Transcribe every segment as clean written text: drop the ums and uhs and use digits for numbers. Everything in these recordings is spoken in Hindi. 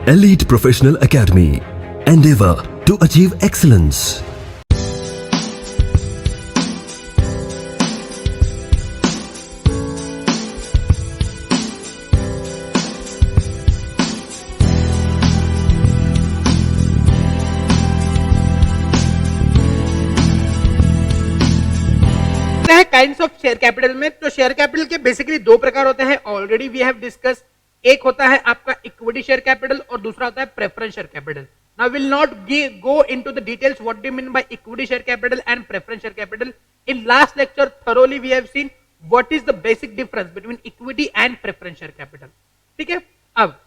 Elite Professional Academy. Endeavor to achieve excellence. Kinds of share capital में, तो शेयर कैपिटल के बेसिकली दो प्रकार होते हैं, ऑलरेडी वी हैव डिस्कस। एक होता है आपका इक्विटी शेयर कैपिटल और दूसरा होता है preference share capital. Now will not go into the details what do you mean by equity share capital and preference share capital. In last lecture thoroughly we have seen what is the basic difference between equity and preference share capital. ठीक है, अब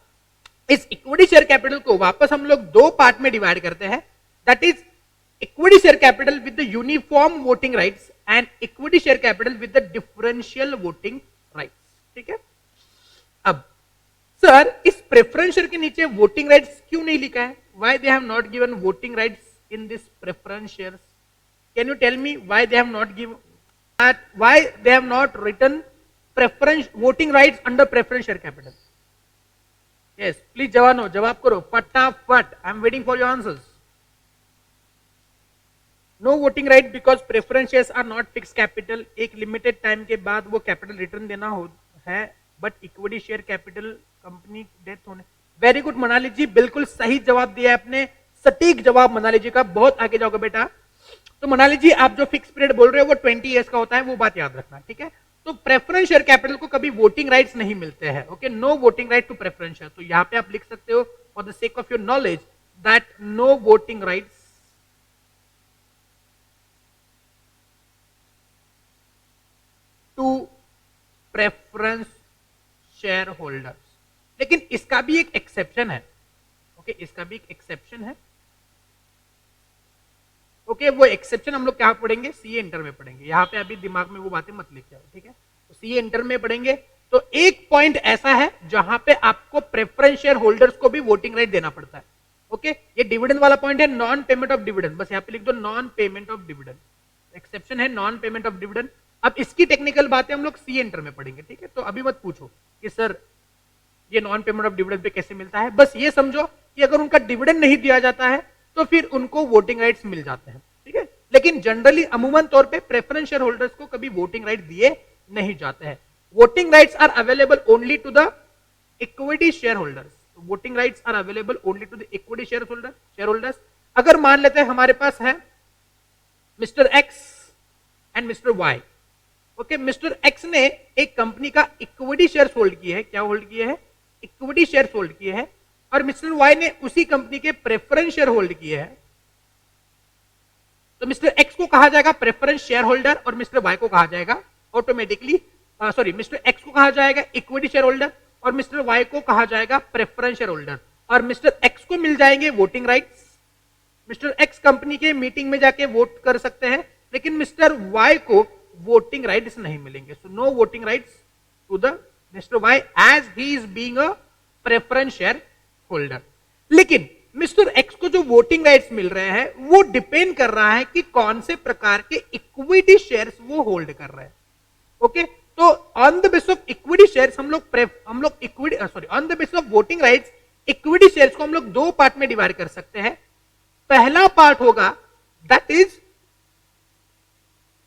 इस इक्विटी शेयर कैपिटल को वापस हम लोग दो पार्ट में डिवाइड करते हैं, that is equity share capital with the uniform voting rights and equity share capital with the differential voting rights. ठीक है, अब सर इस प्रेफरेंस शेयर के नीचे वोटिंग राइट्स क्यों नहीं लिखा है? Why they have not given voting rights in this preference shares? Can you tell me why they have not given that, why they have not written preference voting rights under preference share capital? Yes please जवानों जवाब करो फटाफट, I am waiting for your answers. No voting right because preference shares are not fix capital, एक लिमिटेड टाइम के बाद वो कैपिटल रिटर्न देना है, but equity share capital company death होने। वेरी गुड मनाली जी, बिल्कुल सही जवाब दिया है आपने, सटीक जवाब मनाली जी का, बहुत आगे जाओगे बेटा। तो मनाली जी आप जो फिक्स पीरियड बोल रहे हो वो 20 ईयर्स का होता है, वो बात याद रखना। ठीक है, तो प्रेफरेंस शेयर कैपिटल को कभी वोटिंग राइट्स नहीं मिलते हैं। Okay, no voting right to preference share. तो यहां पे आप लिख सकते हो for the sake of your knowledge that no voting rights to preference share holders. लेकिन इसका भी एक एक्सेप्शन है। ओके, इसका भी एक एक्सेप्शन है। ओके, वो एक्सेप्शन हम लोग क्या पढ़ेंगे? सीए इंटर में पढ़ेंगे, यहां पे अभी दिमाग में वो बातें मत लेके आओ। ठीक है, तो सीए इंटर में पढ़ेंगे। तो एक पॉइंट ऐसा है जहां पे आपको प्रेफरेंस शेयर होल्डर्स को भी वोटिंग राइट देना पड़ता है। ओके, ये डिविडेंड वाला पॉइंट है, नॉन पेमेंट ऑफ डिविडेंड, बस यहां पे लिख दो non payment of dividend. Exception है नॉन पेमेंट ऑफ डिविडेंड। अब इसकी टेक्निकल बातें हम लोग सी एंटर में पढ़ेंगे। ठीक है, तो अभी मत पूछो कि सर ये non payment of dividend pay कैसे मिलता है, बस ये समझो कि अगर उनका डिविडेंड नहीं दिया जाता है तो फिर उनको वोटिंग राइट्स मिल जाते हैं। ठीक है, लेकिन जनरली अमूमन तौर पे प्रेफरेंस शेयर होल्डर्स को कभी वोटिंग राइट दिए नहीं जाते हैं। Voting rights are available only to the equity share holders. Voting rights are available only to the equity share holders. अगर मान लेते हैं हमारे पास है mister X and mister Y. Okay, mister X ने एक कंपनी का इक्विटी शेयर्स होल्ड किए हैं, क्या होल्ड किए हैं? इक्विटी शेयर्स होल्ड किए हैं, और मिस्टर वाई ने उसी कंपनी के प्रेफरेंस शेयर होल्ड किए हैं। तो मिस्टर एक्स को कहा जाएगा प्रेफरेंस शेयर होल्डर और मिस्टर वाई को कहा जाएगा ऑटोमेटिकली, सॉरी, मिस्टर एक्स को कहा जाएगा इक्विटी शेयर होल्डर और मिस्टर वाई को कहा जाएगा प्रेफरेंस शेयर होल्डर। और मिस्टर एक्स को मिल जाएंगे voting rights, mister X company के मीटिंग में जाके वोट कर सकते हैं, लेकिन मिस्टर वाई को वोटिंग राइट्स नहीं मिलेंगे। So no voting rights to the mister Y as he is being a preference share holder. लेकिन मिस्टर एक्स को जो वोटिंग राइट्स मिल रहे हैं वो डिपेंड कर रहा है कि कौन से प्रकार के इक्विटी शेयर्स वो होल्ड कर रहे हैं। ओके, तो on the basis of equity shares हम लोग equity on the basis of voting rights equity shares को हम लोग दो पार्ट में डिवाइड कर सकते हैं। पहला पार्ट होगा that is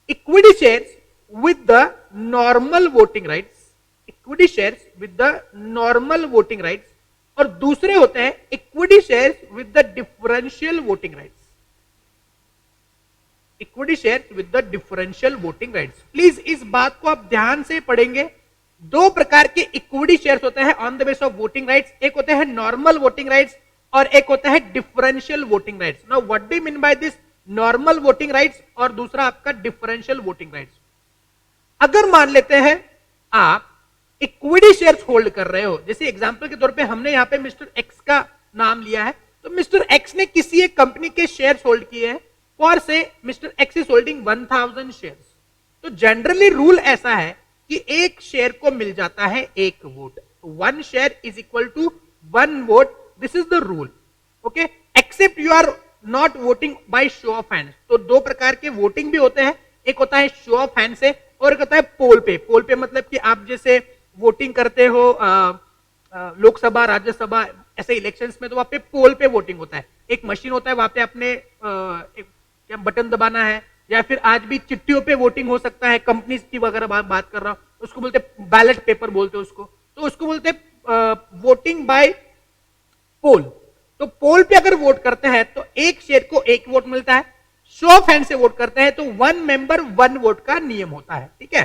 equity shares with the normal voting rights, equity shares with the normal voting rights, और दूसरे होते हैं equity shares with the differential voting rights, equity shares with the differential voting rights. Please इस बात को आप ध्यान से पढ़ेंगे। दो प्रकार के इक्विटी शेयर्स होते हैं on the base of voting rights, एक होते हैं नॉर्मल वोटिंग राइट्स और एक होता है differential voting rights. Now what do you mean by this normal voting rights और दूसरा आपका डिफरेंशियल वोटिंग राइट्स? अगर मान लेते हैं आप इक्विटी शेयर्स होल्ड कर रहे हो, जैसे एग्जांपल के तौर पे हमने यहां पे मिस्टर एक्स का नाम लिया है, तो मिस्टर एक्स ने किसी एक कंपनी के शेयर्स होल्ड किए हैं, फॉर से mister x is holding 1000 shares. तो जनरली रूल ऐसा है कि एक शेयर को मिल जाता है एक vote, one share is equal to one vote, this is the rule. Okay, except you are not voting by show of hands. तो दो प्रकार के वोटिंग भी होते हैं, एक होता है शो ऑफ हैंड से और एक होता है पोल पे। पोल पे मतलब कि आप जैसे वोटिंग करते हो लोकसभा, राज्यसभा, ऐसे इलेक्शंस में तो वहां पे पोल पे वोटिंग होता है, एक मशीन होता है वहां पे अपने क्या बटन दबाना है, या फिर आज भी चिट्ठियों पे वोटिंग हो सकता है, कंपनीज की वगैरह बात कर रहा हूं, उसको बोलते बैलेट पेपर बोलते हैं उसको, तो उसको बोलते वोटिंग बाय पोल। तो पोल पे अगर वोट करते हैं तो एक शेयर को एक वोट मिलता है, शो ऑफ हैंड से वोट करते हैं तो 1 मेंबर 1 वोट का नियम होता है, ठीक है।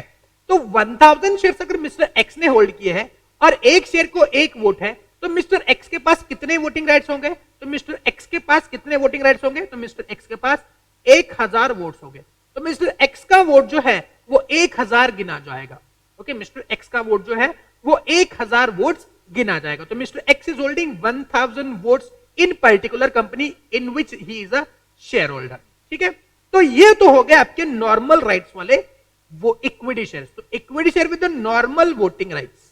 तो 1000 शेयर्स अगर मिस्टर एक्स ने होल्ड किए हैं और एक शेयर को एक वोट है, तो मिस्टर एक्स के पास कितने वोटिंग राइट्स होंगे? तो मिस्टर एक्स के पास कितने वोटिंग राइट्स होंगे? तो मिस्टर एक्स के पास 1000 वोट्स होंगे। तो मिस्टर एक्स का वोट जो है वो 1000 गिना जाएगा। ओके, मिस्टर एक्स का वोट जो है वो 1000 वोट्स गिना जाएगा। तो mister x is holding 1000 votes in particular company in which he is a share holder, ठीक है। तो ये तो हो गया आपके नॉर्मल राइट्स वाले वो इक्विटी शेयर्स। तो equity share with the normal voting rights,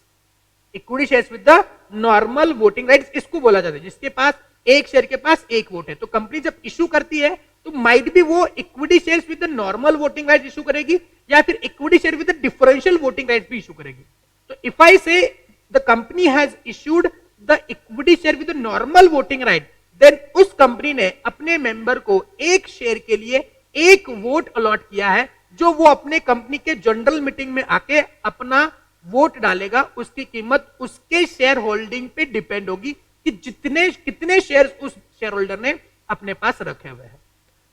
equity shares with the normal voting rights इसको बोला जाता है, जिसके पास एक शेयर के पास एक वोट है। तो कंपनी जब इशू करती है तो माइट भी वो equity shares with the normal voting rights issue करेगी, या फिर equity share with the differential voting rights भी इशू करेगी। तो if I say the company has issued the equity share with the normal voting right, then उस कंपनी ने अपने मेंबर को एक शेयर के लिए एक वोट अलॉट किया है, जो वो अपने कंपनी के जनरल मीटिंग में आके अपना वोट डालेगा। उसकी कीमत उसके शेयर होल्डिंग पे डिपेंड होगी कि कितने शेयर उस शेयर होल्डर ने अपने पास रखे हुए हैं।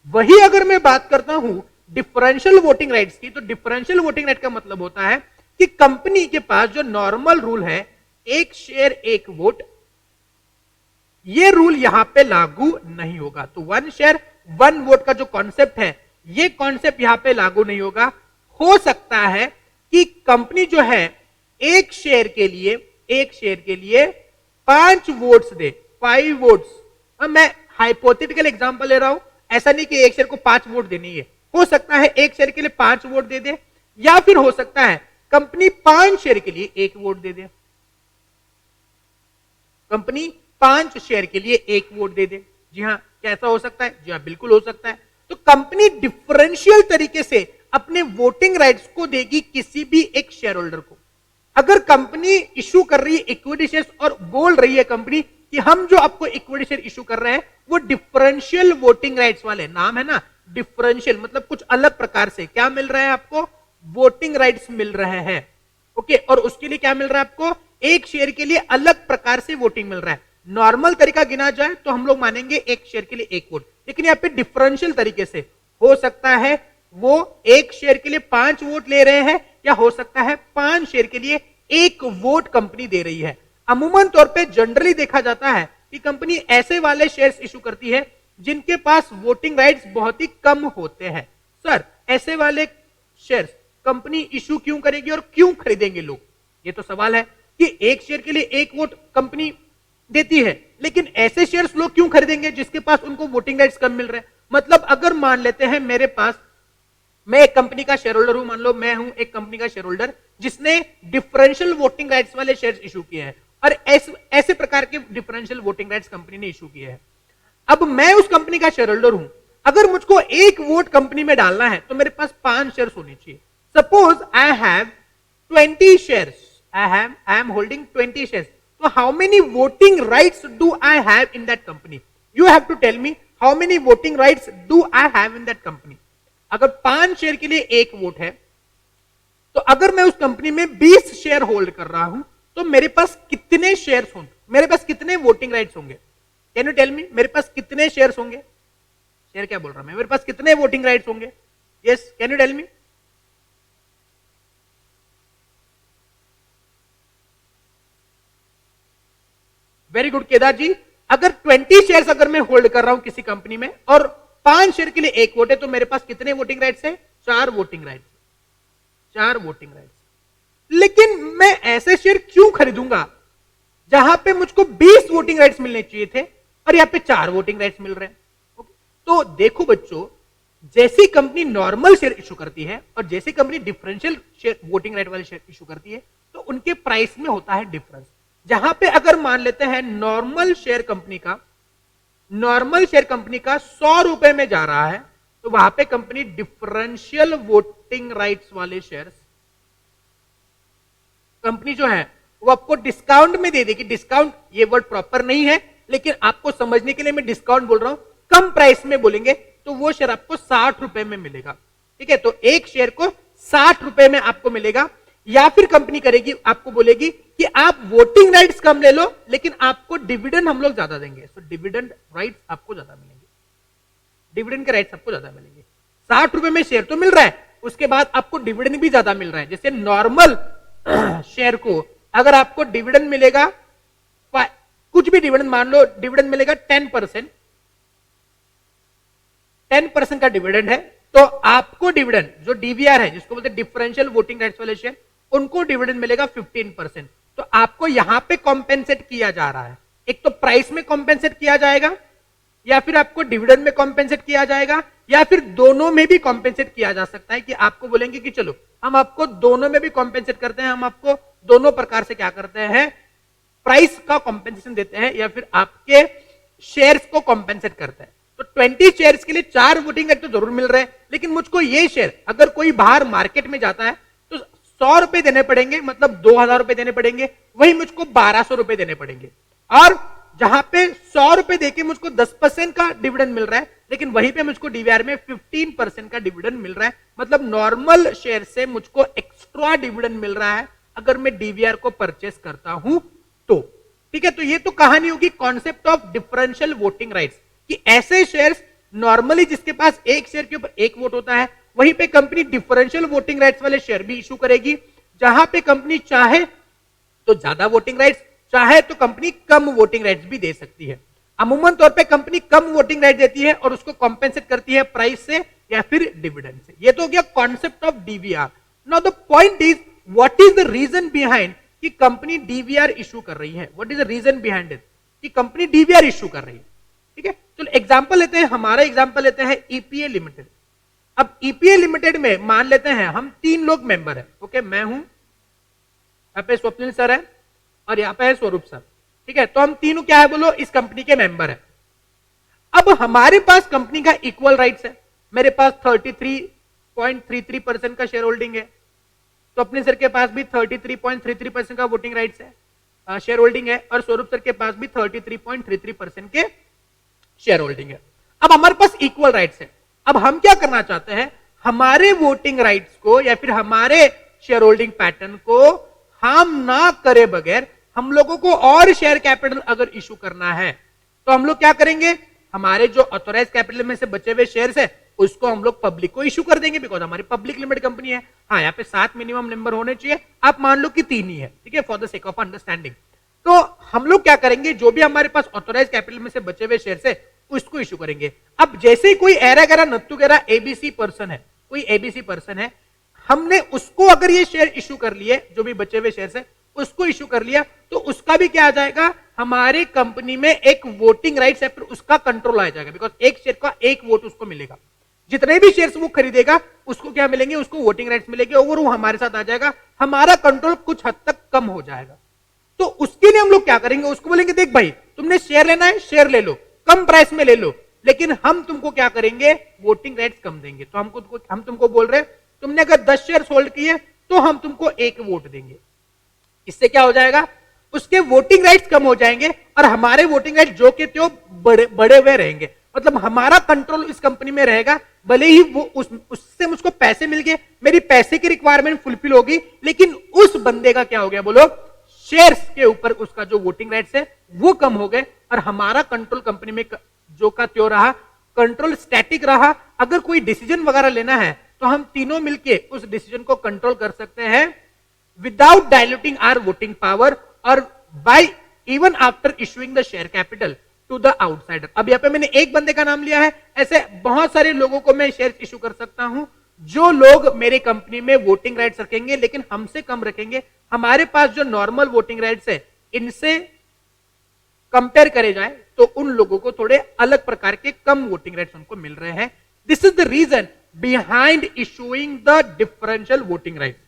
वही अगर मैं बात करता हूं डिफरेंशियल वोटिंग राइट्स की, तो डिफरेंशियल वोटिंग राइट का मतलब होता है कि कंपनी के पास जो नॉर्मल रूल है एक शेयर एक वोट, ये रूल यहां पे लागू नहीं होगा। तो 1 शेयर 1 वोट का जो कॉन्सेप्ट है, ये कॉन्सेप्ट यहां पे लागू नहीं होगा। हो सकता है कि कंपनी जो है एक शेयर के लिए 5 वोट्स दे, 5 वोट्स। मैं हाइपोथेटिकल एग्जांपल ले रहा हूं, ऐसा नहीं कि एक शेयर को 5 वोट देनी है। हो सकता है एक शेयर के लिए 5 वोट दे दे, या फिर हो सकता है कंपनी 5 शेयर के लिए 1 वोट दे दे, कंपनी 5 शेयर के लिए 1 वोट दे दे। जी हां, क्या ऐसा हो सकता है? जी हां, बिल्कुल हो सकता है। तो कंपनी डिफरेंशियल तरीके से अपने वोटिंग राइट्स को देगी किसी भी एक शेयर होल्डर को। अगर कंपनी इशू कर रही है इक्विटी शेयर्स और बोल रही है कंपनी कि हम जो आपको इक्विटी शेयर इशू कर रहे हैं वो डिफरेंशियल वोटिंग राइट्स वाले, नाम है ना डिफरेंशियल, मतलब कुछ अलग प्रकार से क्या मिल रहा है आपको? वोटिंग राइट्स मिल रहे हैं। ओके, और उसके लिए क्या मिल रहा है आपको? एक शेयर के लिए अलग प्रकार से वोटिंग मिल रहा है। नॉर्मल तरीका गिना जाए तो हम लोग मानेंगे एक शेयर के लिए एक वोट, लेकिन यहां पे डिफरेंशियल तरीके से हो सकता है वो एक शेयर के लिए 5 वोट ले रहे हैं, या हो सकता है 5 शेयर के लिए 1 वोट कंपनी दे रही है। अमूमन तौर पे जनरली देखा जाता है कि कंपनी ऐसे वाले शेयर्स इशू करती है जिनके पास वोटिंग राइट्स बहुत ही कम होते हैं। सर, ऐसे वाले शेयर्स कंपनी इशू क्यों करेगी और क्यों खरीदेंगे लोग? ये तो सवाल है कि एक शेयर के लिए 1 वोट कंपनी देती है, लेकिन ऐसे शेयर्स लोग क्यों खरीदेंगे जिसके पास उनको वोटिंग राइट्स कम मिल रहे हैं? मतलब अगर मान लेते हैं मेरे पास, मैं एक कंपनी का शेयर होल्डर हूं, मान लो मैं हूं एक कंपनी का शेयर होल्डर जिसने डिफरेंशियल वोटिंग राइट्स वाले शेयर्स इशू किए हैं, और ऐसे प्रकार के डिफरेंशियल वोटिंग राइट्स कंपनी ने इशू किए हैं। अब मैं उस कंपनी का शेयर होल्डर हूं, अगर मुझको 1 वोट कंपनी में डालना है तो मेरे पास 5 शेयर्स होने चाहिए। Suppose I have 20 shares, I am holding 20 shares, so how many voting rights do I have in that company? You have to tell me how many voting rights do I have in that company? अगर 5 शेयर के लिए 1 वोट है, तो अगर मैं उस कंपनी में 20 शेयर होल्ड कर रहा हूं तो मेरे पास कितने शेयर्स होंगे, मेरे पास कितने वोटिंग राइट्स होंगे? कैन यू टेल मी, मेरे पास कितने शेयर्स होंगे? शेयर क्या बोल रहा मैं, मेरे पास कितने वोटिंग राइट्स होंगे? Yes, can you tell me? Very good Kedar ji. अगर 20 शेयर्स अगर मैं होल्ड कर रहा हूं किसी कंपनी में और 5 शेयर के लिए 1 वोट है, तो मेरे पास कितने वोटिंग राइट्स है? 4 वोटिंग राइट्स, 4 वोटिंग राइट्स। लेकिन मैं ऐसे शेयर क्यों खरीदूंगा जहां पे मुझको 20 वोटिंग राइट्स मिलने चाहिए थे और यहां पे 4 वोटिंग राइट्स मिल रहे हैं? तो देखो बच्चों, जैसी कंपनी नॉर्मल शेयर इशू करती है और जैसी company differential share voting right वाले शेयर इशू करती है, तो उनके प्राइस में होता है डिफरेंस। जहां पे अगर मान लेते हैं नॉर्मल शेयर कंपनी का 100 रुपए में जा रहा है, तो वहां पे कंपनी डिफरेंशियल वोटिंग राइट्स वाले शेयर्स कंपनी जो है वो आपको डिस्काउंट में दे देगी। डिस्काउंट ये वर्ड प्रॉपर नहीं है, लेकिन आपको समझने के लिए मैं डिस्काउंट बोल रहा हूं। कम प्राइस में बोलेंगे तो वो शेयर आपको 60 रुपए में मिलेगा, ठीक है। तो एक शेयर को 60 रुपए में आपको मिलेगा। या फिर कंपनी करेगी, आपको बोलेगी कि आप वोटिंग राइट्स कम ले लो, लेकिन आपको डिविडेंड हम लोग ज्यादा देंगे। तो डिविडेंड राइट्स आपको ज्यादा मिलेंगे, डिविडेंड के राइट्स आपको ज्यादा मिलेंगे। 60 रुपए में शेयर तो मिल रहा है, उसके बाद आपको डिविडेंड भी ज्यादा मिल रहा है। जैसे नॉर्मल शेयर को अगर आपको डिविडेंड मिलेगा, कुछ भी डिविडेंड मान लो, डिविडेंड मिलेगा 10%, 10% का डिविडेंड है, तो आपको डिविडेंड जो डीवीआर है, जिसको बोलते हैं डिफरेंशियल वोटिंग राइट्स वाले शेयर, उनको डिविडेंड मिलेगा 15%। तो आपको यहां पे कॉम्पेंसेट किया जा रहा है। एक तो प्राइस में कॉम्पेंसेट किया जाएगा, या फिर आपको डिविडेंड में कॉम्पेंसेट किया जाएगा, या फिर दोनों में भी कॉम्पेंसेट किया जा सकता है। कि आपको बोलेंगे कि चलो हम आपको दोनों में भी कॉम्पेंसेट करते हैं, हम आपको दोनों प्रकार से क्या करते हैं, प्राइस का कॉम्पेंसेशन देते हैं, या फिर आपके शेयर्स को कॉम्पेंसेट करते हैं। तो 20 शेयर्स के लिए 4 वोटिंग राइट तो जरूर मिल रहे हैं, लेकिन मुझको ये शेयर अगर कोई बाहर मार्केट में जाता है तो 100 रुपए देने पड़ेंगे, मतलब 2000 रुपए देने पड़ेंगे, वही मुझको 1200 रुपए देने पड़ेंगे। और जहां पे 100 रुपए देके मुझको 10% का डिविडेंड मिल रहा है, लेकिन वहीं पे मुझको डीवीआर में 15% का डिविडेंड मिल रहा है। मतलब नॉर्मल शेयर से मुझको एक्स्ट्रा डिविडेंड मिल रहा है अगर मैं डीवीआर को परचेस करता हूं तो, ठीक है। तो ये तो कहानी होगी concept of differential voting rights, कि ऐसे शेयर्स नॉर्मली जिसके पास एक शेयर के ऊपर एक वोट होता है, वहीं पे कंपनी डिफरेंशियल वोटिंग राइट्स वाले शेयर भी इशू करेगी। जहां पे कंपनी चाहे तो ज्यादा वोटिंग राइट्स, चाहे तो कंपनी कम वोटिंग राइट्स भी दे सकती है। अमूमन तौर पे कंपनी कम वोटिंग राइट देती है और उसको कॉम्पेंसेट करती है प्राइस से या फिर डिविडेंड से। ये तो हो गया concept of DVR. Now the point is, what is the reason behind कि कंपनी डीवीआर इशू कर रही है। What is the reason behind it कि कंपनी डीवीआर इशू कर रही है, ठीक है। चलो एग्जांपल लेते हैं, हमारा एग्जांपल लेते हैं ईपीए लिमिटेड। अब ईपीए लिमिटेड में मान लेते हैं हम 3 लोग मेंबर है, ओके। मैं हूं, यहाँ पे स्वप्निल सर है और यहाँ पे है स्वरूप सर, ठीक है। तो हम तीनों क्या है बोलो, इस कंपनी के मेंबर है। अब हमारे पास कंपनी का इक्वल राइट्स है। मेरे पास 33.33% का शेयर होल्डिंग है, तो अपने सर के पास भी 33.33% का वोटिंग राइट्स है, शेयर होल्डिंग है, और स्वरूप सर के पास भी 33.33% के शेयर होल्डिंग है। अब हमारे पास इक्वल राइट्स है। अब हम क्या करना चाहते हैं, हमारे वोटिंग राइट्स को या फिर हमारे शेयर होल्डिंग पैटर्न को हम ना करे बगैर हम लोगों को और शेयर कैपिटल अगर इशू करना है, तो हम लोग क्या करेंगे, हमारे जो ऑथोराइज कैपिटल में से बचे हुए शेयर्स है उसको हम लोग पब्लिक को इशू कर देंगे, बिकॉज हमारी पब्लिक लिमिटेड कंपनी है। हाँ, यहाँ पे 7 मिनिमम नंबर होने चाहिए, आप मान लो कि 3 ही है, ठीक है, for the sake of understanding. तो हम लोग क्या करेंगे, जो भी हमारे पास ऑथोराइज कैपिटल में से बचे हुए शेयर्स है उसको इशू करेंगे। अब जैसे ही कोई एरा गैरा नत्तू गैरा एबीसी पर्सन है, कोई एबीसी पर्सन है, हमने उसको अगर ये शेयर इशू कर लिए, जो भी बचे हुए शेयर्स है उसको इशू कर लिया, तो उसका भी क्या आ जाएगा, हमारे कंपनी में एक वोटिंग राइट्स है, फिर उसका कंट्रोल आ जाएगा, बिकॉज एक शेयर का एक वोट उसको मिलेगा। जितने भी शेयर्स वो खरीदेगा उसको क्या मिलेंगे, उसको वोटिंग राइट्स मिलेंगे, और वो हमारे साथ आ जाएगा, हमारा कंट्रोल कुछ हद तक कम हो जाएगा। तो उसके लिए हम लोग क्या करेंगे, उसको बोलेंगे देख भाई तुमने शेयर लेना है, शेयर ले लो, कम प्राइस में ले लो, लेकिन हम तुमको क्या करेंगे, वोटिंग राइट्स कम देंगे। तो हम तुमको बोल रहे हैं, तुमने अगर 10 शेयर होल्ड किए तो हम तुमको 1 वोट देंगे। इससे क्या हो जाएगा, उसके वोटिंग राइट्स कम हो जाएंगे और हमारे वोटिंग राइट जो के त्यो बड़े हुए रहेंगे। मतलब हमारा कंट्रोल इस कंपनी में रहेगा, भले ही वो उससे मुझको पैसे मिल गए, मेरी पैसे की रिक्वायरमेंट फुलफिल होगी, लेकिन उस बंदे का क्या हो गया बोलो, शेयर्स के ऊपर उसका जो वोटिंग राइट्स है वो कम हो गए, और हमारा कंट्रोल कंपनी में जो का त्यो रहा, कंट्रोल स्टैटिक रहा। अगर कोई डिसीजन वगैरह लेना है तो हम तीनों मिलके उस डिसीजन को कंट्रोल कर सकते हैं without diluting our voting power, और by even after issuing the share capital to the outsider. अब यहाँ पे मैंने एक बंदे का नाम लिया है, ऐसे बहुत सारे लोगों को मैं शेयर इशू कर सकता हूं, जो लोग मेरे कंपनी में वोटिंग राइट्स रखेंगे लेकिन हमसे कम रखेंगे। हमारे पास जो नॉर्मल वोटिंग राइट्स है इनसे कंपेयर करे जाए तो उन लोगों को थोड़े अलग प्रकार के कम वोटिंग राइट्स उनको मिल रहे हैं। This is the reason behind issuing the differential voting rights.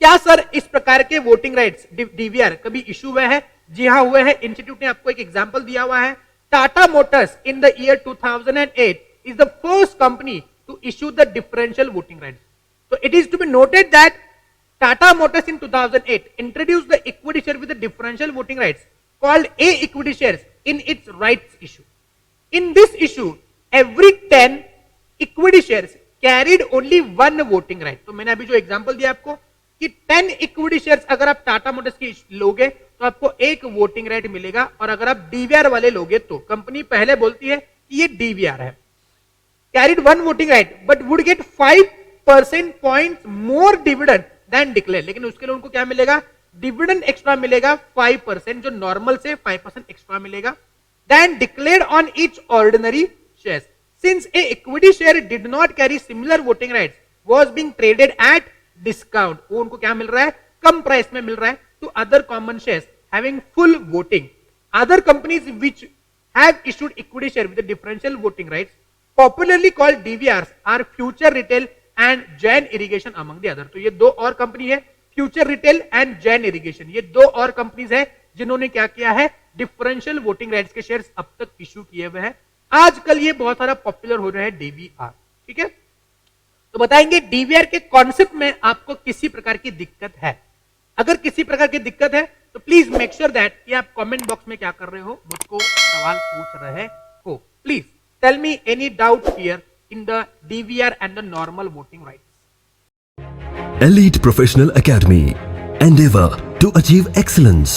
क्या सर इस प्रकार के वोटिंग राइट्स डीवीआर कभी इशू हुए हैं? जी हाँ हुए हैं। इंस्टीट्यूट ने आपको एक एग्जांपल दिया हुआ है। Tata Motors in the year 2008 is the first company to issue the differential voting rights. तो it is to be noted that Tata Motors in 2008 introduced the equity share with the differential voting rights called A equity shares in its rights issue. In this issue, every 10 equity shares carried only one voting right. तो मैंने अभी जो एग्जांपल दिया आपको कि 10 इक्विटी शेयर्स अगर आप टाटा मोटर्स की लोगे तो आपको एक वोटिंग राइट मिलेगा, और अगर आप डीवीआर वाले लोगे तो कंपनी पहले बोलती है कि ये डीवीआर है, carried one voting right but would get 5% points more dividend than declare, लेकिन उसके लिए उनको क्या मिलेगा, डिविडेंड एक्स्ट्रा मिलेगा 5%, जो नॉर्मल से 5% एक्स्ट्रा मिलेगा than declared on each ordinary shares. Since a equity share did not carry similar voting rights, was being traded at discount. वो उनको क्या मिल रहा है, कम प्राइस में मिल रहा है to other common shares having full voting. Other companies which have issued equity share with the differential voting rights, popularly called DVRs, are Future Retail and Jain Irrigation among the other. तो ये दो और कंपनी है, future retail and Jain irrigation, ये दो और कंपनीज है जिन्होंने क्या किया है, डिफरेंशियल वोटिंग राइट्स के शेयर्स अब तक इश्यू किए हुए हैं. आजकल ये बहुत सारा पॉपुलर हो रहा है डीवीआर. ठीक है, तो बताएंगे डीवीआर के कॉन्सेप्ट में आपको किसी प्रकार की दिक्कत है. अगर किसी प्रकार की दिक्कत है तो प्लीज मेक श्योर दैट कि आप कमेंट बॉक्स में क्या कर रहे हो, मुझको सवाल पूछ रहे हो. Please tell me any doubt here in the DVR and the normal voting rights. Elite Professional Academy. Endeavor to achieve excellence.